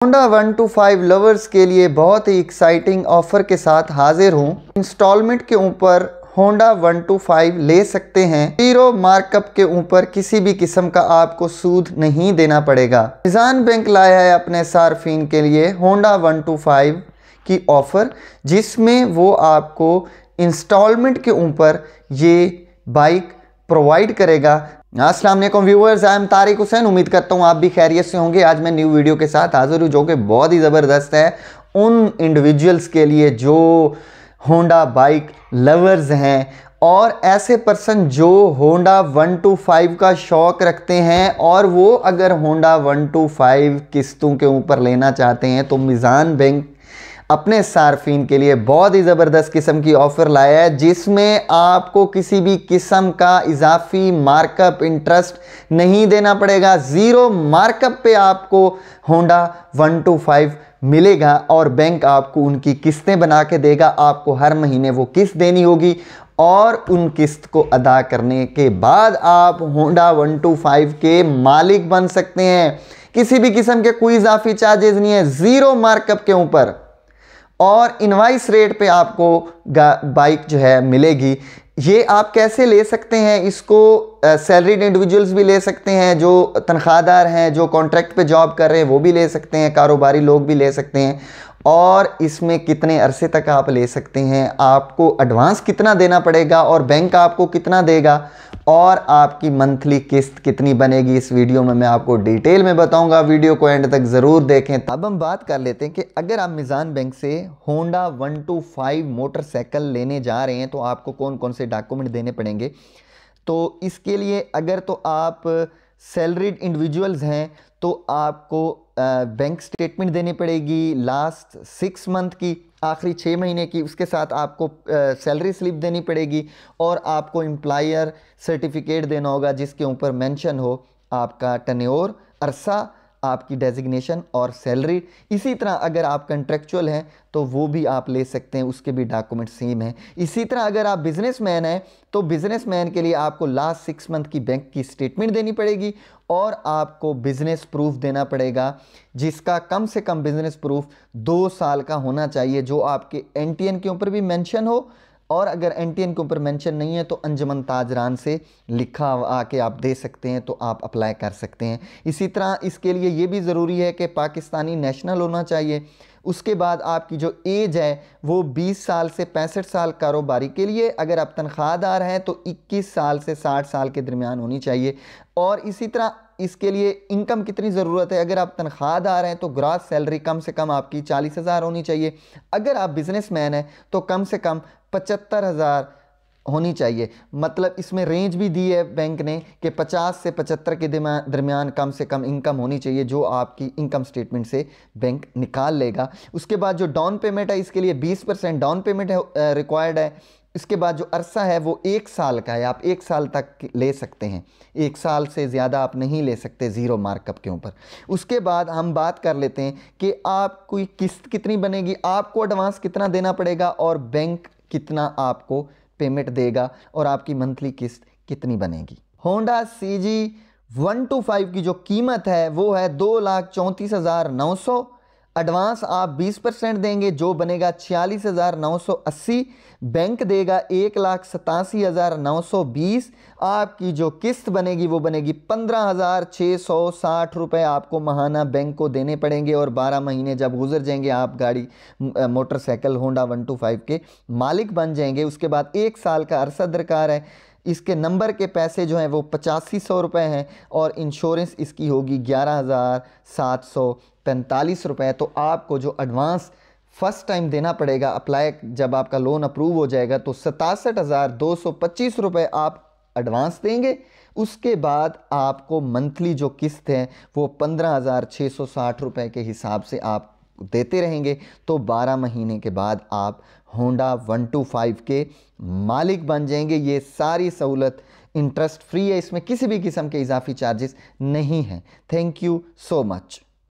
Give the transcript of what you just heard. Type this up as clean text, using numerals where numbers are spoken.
Honda 125 lovers के लिए बहुत ही एक्साइटिंग ऑफर के साथ हाजिर हूँ। इंस्टॉलमेंट के ऊपर होंडा 125 ले सकते हैं। जीरो मार्कअप के ऊपर किसी भी किस्म का आपको सूद नहीं देना पड़ेगा। निज़ान बैंक लाया है अपने सार्फिन के लिए होंडा 125 की ऑफर, जिसमें वो आपको इंस्टॉलमेंट के ऊपर ये बाइक प्रोवाइड करेगा। अस्सलाम वालेकुम viewers, I am Tariq Hussain. उम्मीद करता हूँ आप भी खैरियत से होंगे। आज मैं न्यू वीडियो के साथ हाजिर हूँ जो कि बहुत ही ज़बरदस्त है उन इंडिविजुअल्स के लिए जो होंडा बाइक लवर्स हैं और ऐसे पर्सन जो होंडा 125 का शौक़ रखते हैं और वो अगर होंडा 125 किस्तों के ऊपर लेना चाहते हैं तो निज़ान बैंक अपने सार्फिन के लिए बहुत ही ज़बरदस्त किस्म की ऑफ़र लाया है, जिसमें आपको किसी भी किस्म का इजाफी मार्कअप इंटरेस्ट नहीं देना पड़ेगा। ज़ीरो मार्कअप पे आपको होंडा 125 मिलेगा और बैंक आपको उनकी किस्तें बना के देगा। आपको हर महीने वो किस्त देनी होगी और उन किस्त को अदा करने के बाद आप होंडा 125 के मालिक बन सकते हैं। किसी भी किस्म के कोई इजाफी चार्जेस नहीं है, ज़ीरो मार्कअप के ऊपर और इनवाइस रेट पे आपको बाइक जो है मिलेगी। ये आप कैसे ले सकते हैं इसको? सैलरीड इंडिविजुअल्स भी ले सकते हैं, जो तनख्वाहदार हैं, जो कॉन्ट्रैक्ट पे जॉब कर रहे हैं वो भी ले सकते हैं, कारोबारी लोग भी ले सकते हैं। और इसमें कितने अरसे तक आप ले सकते हैं, आपको एडवांस कितना देना पड़ेगा और बैंक आपको कितना देगा और आपकी मंथली किस्त कितनी बनेगी, इस वीडियो में मैं आपको डिटेल में बताऊंगा। वीडियो को एंड तक ज़रूर देखें। अब हम बात कर लेते हैं कि अगर आप निज़ान बैंक से होंडा 125 मोटरसाइकिल लेने जा रहे हैं तो आपको कौन कौन से डॉक्यूमेंट देने पड़ेंगे। तो इसके लिए अगर तो आप सैलरीड इंडिविजुअल्स हैं तो आपको बैंक स्टेटमेंट देनी पड़ेगी लास्ट 6 मंथ की, आखिरी 6 महीने की। उसके साथ आपको सैलरी स्लिप देनी पड़ेगी और आपको एम्प्लॉयर सर्टिफिकेट देना होगा जिसके ऊपर मेंशन हो आपका टेन्योर, अरसा, आपकी डेजिग्नेशन और सैलरी। इसी तरह अगर आप कंट्रेक्चुअल हैं तो वो भी आप ले सकते हैं, उसके भी डॉक्यूमेंट सेम हैं। इसी तरह अगर आप बिजनेसमैन हैं तो बिजनेसमैन के लिए आपको लास्ट 6 मंथ की बैंक की स्टेटमेंट देनी पड़ेगी और आपको बिजनेस प्रूफ देना पड़ेगा, जिसका कम से कम बिजनेस प्रूफ 2 साल का होना चाहिए, जो आपके एनटीएन के ऊपर भी मेंशन हो। और अगर एनटीएन के ऊपर मेंशन नहीं है तो अंजुमन ताजरान से लिखा आके आप दे सकते हैं, तो आप अप्लाई कर सकते हैं। इसी तरह इसके लिए ये भी ज़रूरी है कि पाकिस्तानी नेशनल होना चाहिए। उसके बाद आपकी जो एज है वो 20 साल से 65 साल कारोबारी के लिए, अगर आप तनख्वाहदार हैं तो 21 साल से 60 साल के दरमियान होनी चाहिए। और इसी तरह इसके लिए इनकम कितनी ज़रूरत है, अगर आप तनख्वाहदार हैं तो ग्रॉस सैलरी कम से कम आपकी 40,000 होनी चाहिए। अगर आप बिजनेसमैन हैं तो कम से कम 75,000 होनी चाहिए। मतलब इसमें रेंज भी दी है बैंक ने कि 50 से 75 के दरमियान कम से कम इनकम होनी चाहिए, जो आपकी इनकम स्टेटमेंट से बैंक निकाल लेगा। उसके बाद जो डाउन पेमेंट है इसके लिए 20% डाउन पेमेंट है रिक्वायर्ड है। इसके बाद जो अरसा है वो 1 साल का है, आप 1 साल तक ले सकते हैं, 1 साल से ज़्यादा आप नहीं ले सकते ज़ीरो मार्कअप के ऊपर। उसके बाद हम बात कर लेते हैं कि आपकी किस्त कितनी बनेगी, आपको एडवांस कितना देना पड़ेगा और बैंक कितना आपको पेमेंट देगा और आपकी मंथली किस्त कितनी बनेगी। होंडा CG 125 की जो कीमत है वो है 2,34,900। एडवांस आप 20% देंगे जो बनेगा 46,980। बैंक देगा 1,87,920। आपकी जो किस्त बनेगी वो बनेगी 15,660 रुपये आपको महाना बैंक को देने पड़ेंगे और 12 महीने जब गुजर जाएंगे आप गाड़ी मोटरसाइकिल होंडा 125 के मालिक बन जाएंगे। उसके बाद 1 साल का अरसा दरकार है। इसके नंबर के पैसे जो हैं वो 8500 रुपये हैं और इंश्योरेंस इसकी होगी 11,745 रुपये। तो आपको जो एडवांस फर्स्ट टाइम देना पड़ेगा अप्लाई, जब आपका लोन अप्रूव हो जाएगा तो 67,225 रुपये आप एडवांस देंगे। उसके बाद आपको मंथली जो किस्त है वो 15,660 रुपये के हिसाब से आप देते रहेंगे। तो 12 महीने के बाद आप होंडा 125 के मालिक बन जाएंगे। ये सारी सहूलत इंटरेस्ट फ्री है, इसमें किसी भी किस्म के इजाफी चार्जेस नहीं हैं। Thank you so much.